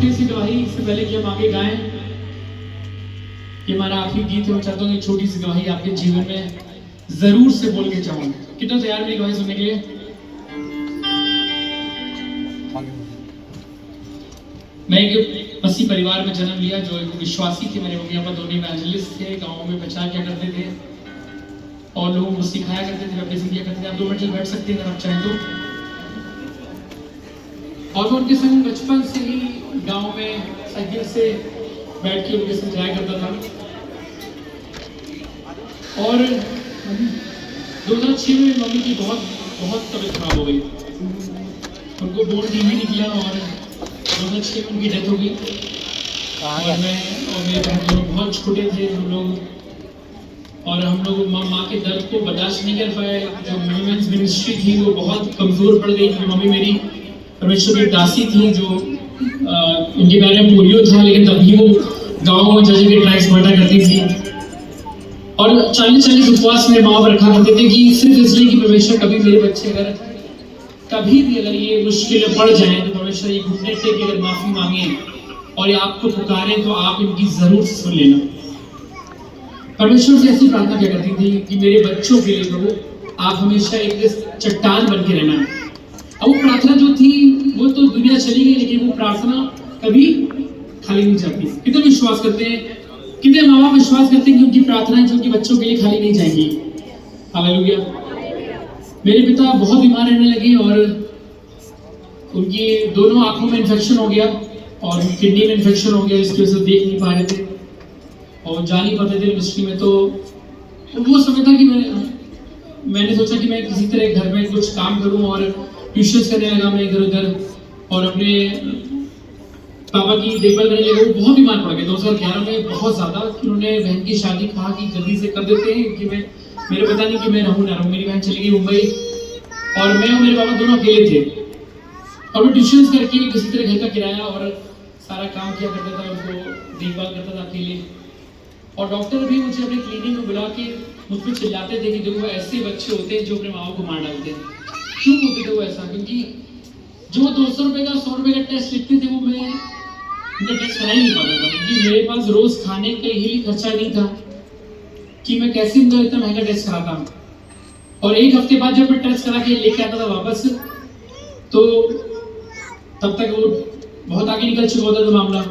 छोटी सी गवाही इससे पहले कि हम आगे गाएं, कि हमारा आखिरी गीत है, मैं चाहता हूँ एक छोटी सी गवाही आपके जीवन में जरूर से बोल के चाहूँ। कितना तैयार मेरी गवाही सुनने के लिए? मैं एक मसीह परिवार में जन्म लिया जो एक विश्वासी थे। मेरे मम्मी पापा दोनों इवेंजलिस्ट थे, गाँव में प्रचार किया करते थे और लोगों को सिखाया करते थे, बैप्टिज्म किया करते थे। आप 2 मिनट बैठ सकते हैं अगर आप चाहें तो। और मैं उनके संग बचपन से ही गांव में साइकिल से बैठ के उनके संग जाया करता था। और 2006 में मम्मी की बहुत तबीयत खराब हो गई, उनको बोन टीबी निकला और 2006 में उनकी डेथ हो गई। और मैं और मेरे बहन दोनों बहुत छोटे थे हम लोग, और हम लोग माँ के दर्द को बर्दाश्त नहीं कर पाए। जो वुमेन्स मिनिस्ट्री थी वो बहुत कमजोर पड़ गई, क्योंकि मम्मी मेरी परमेश्वर की दासी थी जो उनके बारे में पोलियो था, लेकिन तब भी वो गाँव में जगह के ट्राइब्स बांटा करती थी। और 40 उपवास मेरे माँ पर रखा करते थे कि सिर्फ इसलिए कि परमेश्वर कभी मेरे बच्चे अगर कभी भी अगर ये मुश्किलें पड़ जाए तो परमेश्वर ये घुटने टेक के अगर माफी मांगे और ये आपको पुकारे तो आप इनकी जरूर सुन लेना। परमेश्वर से ऐसी प्रार्थना क्या करती थी कि मेरे बच्चों के लिए प्रभु आप हमेशा एक चट्टान बन के रहना। अब वो प्रार्थना जो थी वो तो दुनिया चली गई, लेकिन वो प्रार्थना कभी खाली नहीं जाती। कितने विश्वास करते हैं, कितने माँ बाप विश्वास करते हैं कि उनकी प्रार्थनाएं जो उनके बच्चों के लिए खाली नहीं जाएंगी? हालेलुया। मेरे पिता बहुत बीमार रहने लगे और उनकी दोनों आंखों में इन्फेक्शन हो गया और किडनी में इन्फेक्शन हो गया, जिसकी वजह से देख नहीं पा रहे थे और जा नहीं पाते थे मिनिस्ट्री में। तो वो समय था कि मैंने सोचा कि मैं किसी तरह घर में कुछ काम करूं और ट्यूशन करने लगा मैं इधर उधर, और अपने पापा की देखभाल करने लगा। वो बहुत बीमार पड़ गए 2011 में बहुत ज्यादा, कि उन्होंने बहन की शादी कहा कि जल्दी से कर देते हैं, कि मेरे पता नहीं कि मैं रहूं ना रहूं। मेरी बहन चली गई मुंबई और मैं और मेरे पापा दोनों अकेले थे, और मैं ट्यूशन करके किसी तरह घर का किराया और सारा काम किया करता था, उनको देखभाल करता था अकेले। और डॉक्टर भी मुझे अपने क्लिनिक में बुला के मुझ पर चिल्लाते थे कि देखो ऐसे बच्चे होते हैं जो अपने माँ को मार डालते हैं। क्यों होते थे वो ऐसा? क्योंकि जो 200 रुपए का 100 रुपए का टेस्ट लिखते थे वो मैं उनका टेस्ट करा ही नहीं पाता था, क्योंकि मेरे पास रोज खाने का ही खर्चा नहीं था कि मैं कैसे उनका इतना महंगा टेस्ट कराता हूँ। और एक हफ्ते बाद जब मैं टेस्ट करा के लेके आता था वापस, तो तब तक वो बहुत आगे निकल चुका होता था मामला।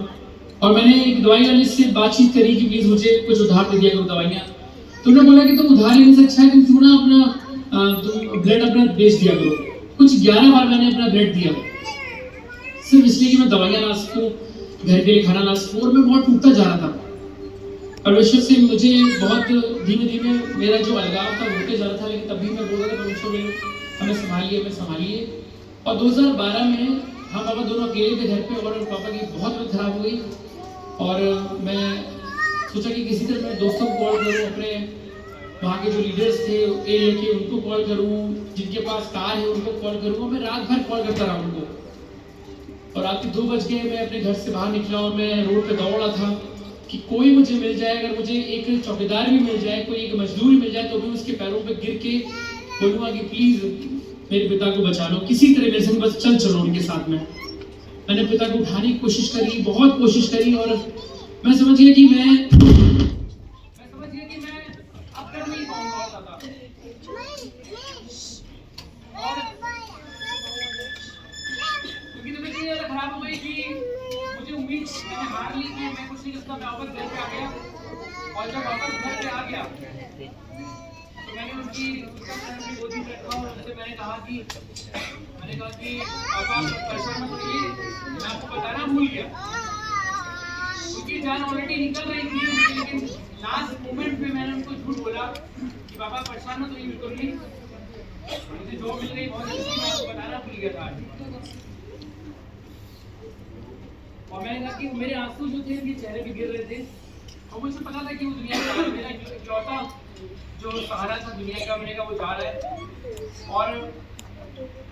और मैंने एक दवाई वाले से बातचीत करी कि प्लीज मुझे कुछ उधार दे दिया करो दवाइयाँ। तो उन्होंने बोला कि तुम उधार लेने से अच्छा है तुम क्यों ना अपना ब्लड अपना बेच दिया करो। कुछ 11 बार मैंने अपना ब्लड दिया, सिर्फ इसलिए कि मैं दवाइयाँ ला सकूँ, घर के लिए खाना ला सकूँ। और मैं बहुत टूटता जा रहा था। परमेश्वर से मुझे बहुत धीमे धीमे मेरा जो अलगाव था होते जा रहा था, लेकिन तभी मैं बोल रहा था परमेश्वर हमें संभालिए। और 2012 में हम पापा दोनों अकेले थे घर पे, और पापा की बहुत तबीयत खराब हो गई। और मैं सोचा कि किसी तरह मैं दोस्तों को कॉल करूँ, अपने वहाँ के जो लीडर्स थे एरिया के उनको कॉल करूँ, जिनके पास कार है उनको कॉल करूँ। मैं रात भर कॉल करता रहा उनको, और रात के 2 बज गए। मैं अपने घर से बाहर निकला और मैं रोड पे दौड़ा था कि कोई मुझे मिल जाए, अगर मुझे एक चौकीदार भी मिल जाए, कोई एक मजदूर मिल जाए, तो भी उसके पैरों पे गिर के बोलूँगा कि प्लीज मेरे पिता को बचा लो, किसी तरह मेरे संग बस चलो उनके साथ में। मैंने पिता को उठाने की कोशिश करी, बहुत कोशिश करी, और मैं समझ गया कि मैं अब तक नहीं पाऊंगा और क्योंकि तबीयत इतनी ज्यादा खराब हो गई कि मुझे उम्मीद मैंने हार ली कि मैं कुछ नहीं कर सकता। मैं वापस घर पे आ गया, और जब वापस घर पे आ गया तो मैंने उनकी गोदी में रखा और उनसे मैंने कहा कि पापा परेशान मत होइए, मैं आपको बताना भूल गया। उनकी जान ऑलरेडी निकल रही थी, लेकिन लास्ट मोमेंट पे मैंने उनको झूठ बोला कि पापा परेशान मत होइए, बिल्कुल नहीं, मुझे जॉब मिल गई बहुत जल्दी, मैं आपको बताना भूल गया था। और मैंने कहा कि मेरे आंसू जो थे उनके चेहरे पे गिर रहे थे, और मुझे पता था कि वो दुनिया का मेरा इकलौता जो सहारा था दुनिया का, मैंने कहा वो जा रहा है। और